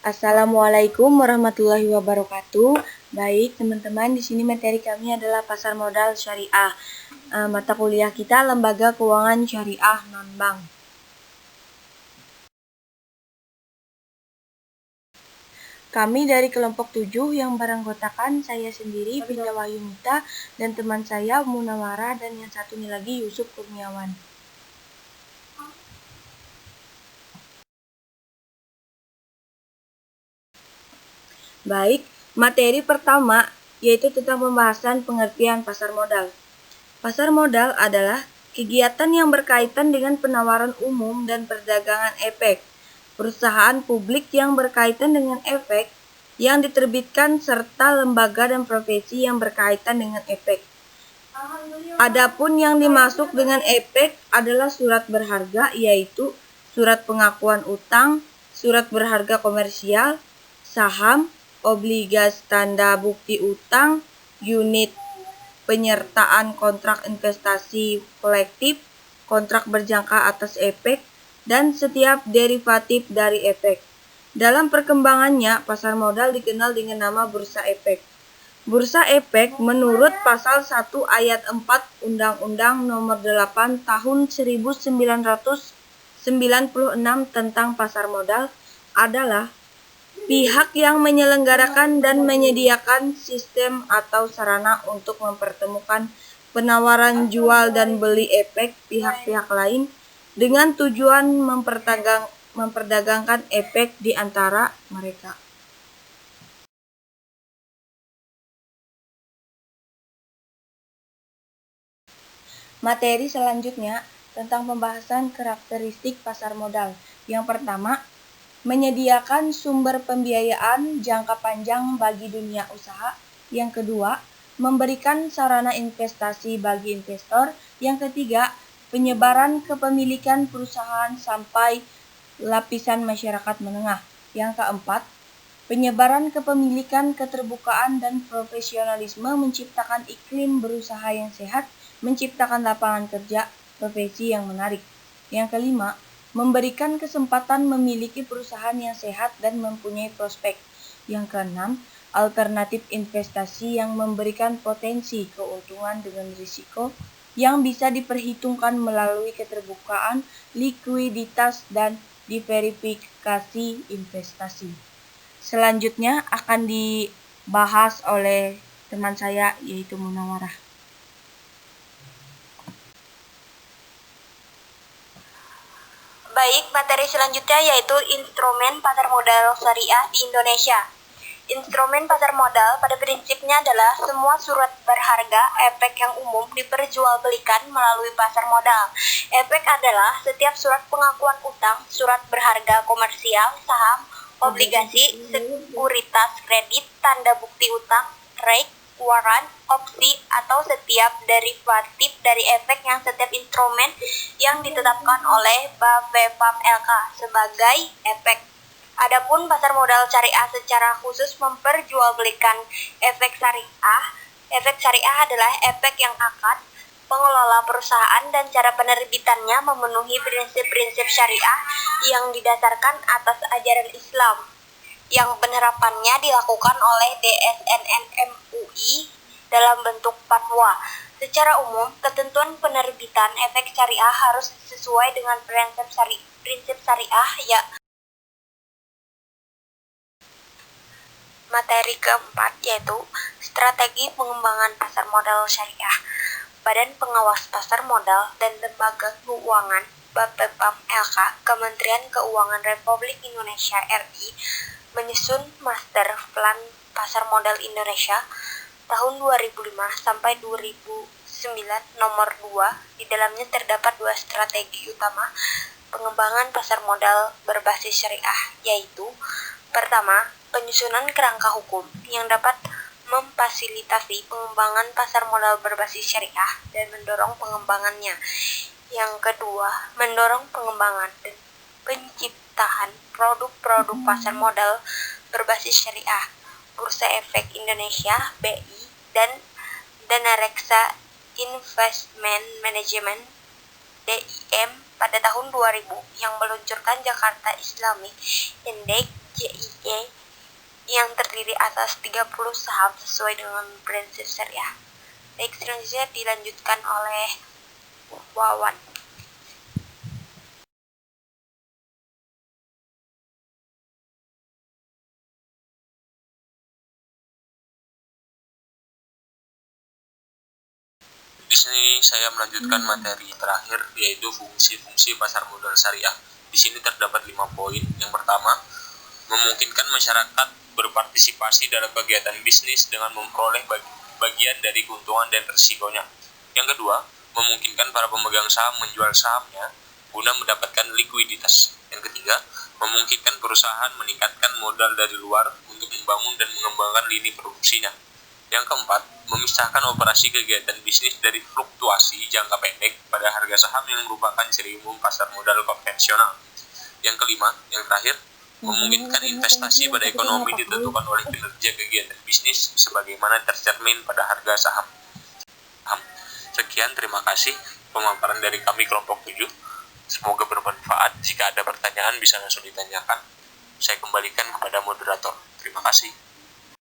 Assalamualaikum warahmatullahi wabarakatuh. Baik, teman-teman, di sini materi kami adalah pasar modal syariah. Mata kuliah kita Lembaga Keuangan Syariah Non-Bank. Kami dari kelompok 7 yang beranggotakan saya sendiri, Binda Wahyunita, dan teman saya Munawara, dan yang satunya lagi Yusuf Kurniawan. Baik, materi pertama yaitu tentang pembahasan pengertian pasar modal. Pasar modal adalah kegiatan yang berkaitan dengan penawaran umum dan perdagangan efek, perusahaan publik yang berkaitan dengan efek yang diterbitkan serta lembaga dan profesi yang berkaitan dengan efek. Adapun yang dimaksud dengan efek adalah surat berharga, yaitu surat pengakuan utang, surat berharga komersial, saham, obligasi tanda bukti utang, unit penyertaan kontrak investasi kolektif, kontrak berjangka atas efek, dan setiap derivatif dari efek. Dalam perkembangannya, pasar modal dikenal dengan nama bursa efek. Bursa efek menurut pasal 1 ayat 4 Undang-Undang Nomor 8 Tahun 1996 tentang pasar modal adalah pihak yang menyelenggarakan dan menyediakan sistem atau sarana untuk mempertemukan penawaran jual dan beli efek pihak-pihak lain dengan tujuan memperdagangkan efek di antara mereka. Materi selanjutnya tentang pembahasan karakteristik pasar modal. Yang pertama, menyediakan sumber pembiayaan jangka panjang bagi dunia usaha. Yang kedua, memberikan sarana investasi bagi investor. Yang ketiga, penyebaran kepemilikan perusahaan sampai lapisan masyarakat menengah. Yang keempat, penyebaran kepemilikan, keterbukaan, dan profesionalisme menciptakan iklim berusaha yang sehat, menciptakan lapangan kerja, profesi yang menarik. Yang kelima, memberikan kesempatan memiliki perusahaan yang sehat dan mempunyai prospek. Yang keenam, alternatif investasi yang memberikan potensi keuntungan dengan risiko yang bisa diperhitungkan melalui keterbukaan, likuiditas, dan diverifikasi investasi. Selanjutnya akan dibahas oleh teman saya yaitu Munawarah. Baik, materi selanjutnya yaitu instrumen pasar modal syariah di Indonesia. Instrumen pasar modal pada prinsipnya adalah semua surat berharga efek yang umum diperjualbelikan melalui pasar modal. Efek adalah setiap surat pengakuan utang, surat berharga komersial, saham, obligasi, sekuritas kredit, tanda bukti utang, rate, waran, opsi, atau setiap derivatif dari efek yang setiap instrumen yang ditetapkan oleh Bapepam LK sebagai efek. Adapun pasar modal syariah secara khusus memperjualbelikan efek syariah. Efek syariah adalah efek yang akad, pengelola perusahaan, dan cara penerbitannya memenuhi prinsip-prinsip syariah yang didasarkan atas ajaran Islam, yang penerapannya dilakukan oleh DSNN MUI dalam bentuk fatwa. Secara umum, ketentuan penerbitan efek syariah harus sesuai dengan prinsip syariah ya. Materi keempat yaitu strategi pengembangan pasar modal syariah. Badan Pengawas Pasar Modal dan Lembaga Keuangan Bapepam LK Kementerian Keuangan Republik Indonesia RI menyusun Master Plan Pasar Modal Indonesia tahun 2005 sampai 2009 nomor 2. Di dalamnya terdapat 2 strategi utama pengembangan pasar modal berbasis syariah, yaitu pertama, penyusunan kerangka hukum yang dapat memfasilitasi pengembangan pasar modal berbasis syariah dan mendorong pengembangannya. Yang kedua, mendorong pengembangan dan penciptaan produk-produk pasar modal berbasis syariah. Bursa Efek Indonesia (BI) dan Dana Reksa Investment Management (DIM) pada tahun 2000 yang meluncurkan Jakarta Islamic Index (JII) Y yang terdiri atas 30 saham sesuai dengan prinsip syariah. Baik, selanjutnya dilanjutkan oleh Wawan. Di sini saya melanjutkan materi terakhir, yaitu fungsi-fungsi pasar modal syariah. Di sini terdapat 5 poin. Yang pertama, memungkinkan masyarakat berpartisipasi dalam kegiatan bisnis dengan memperoleh bagian dari keuntungan dan risikonya. Yang kedua, memungkinkan para pemegang saham menjual sahamnya guna mendapatkan likuiditas. Yang ketiga, memungkinkan perusahaan meningkatkan modal dari luar untuk membangun dan mengembangkan lini produksinya. Yang keempat, memisahkan operasi kegiatan bisnis dari fluktuasi jangka pendek pada harga saham yang merupakan ciri umum pasar modal konvensional. Yang kelima, yang terakhir, memungkinkan investasi pada ekonomi ditentukan oleh kinerja kegiatan bisnis sebagaimana tercermin pada harga saham. Sekian, terima kasih pemaparan dari kami kelompok 7. Semoga bermanfaat. Jika ada pertanyaan bisa langsung ditanyakan. Saya kembalikan kepada moderator. Terima kasih.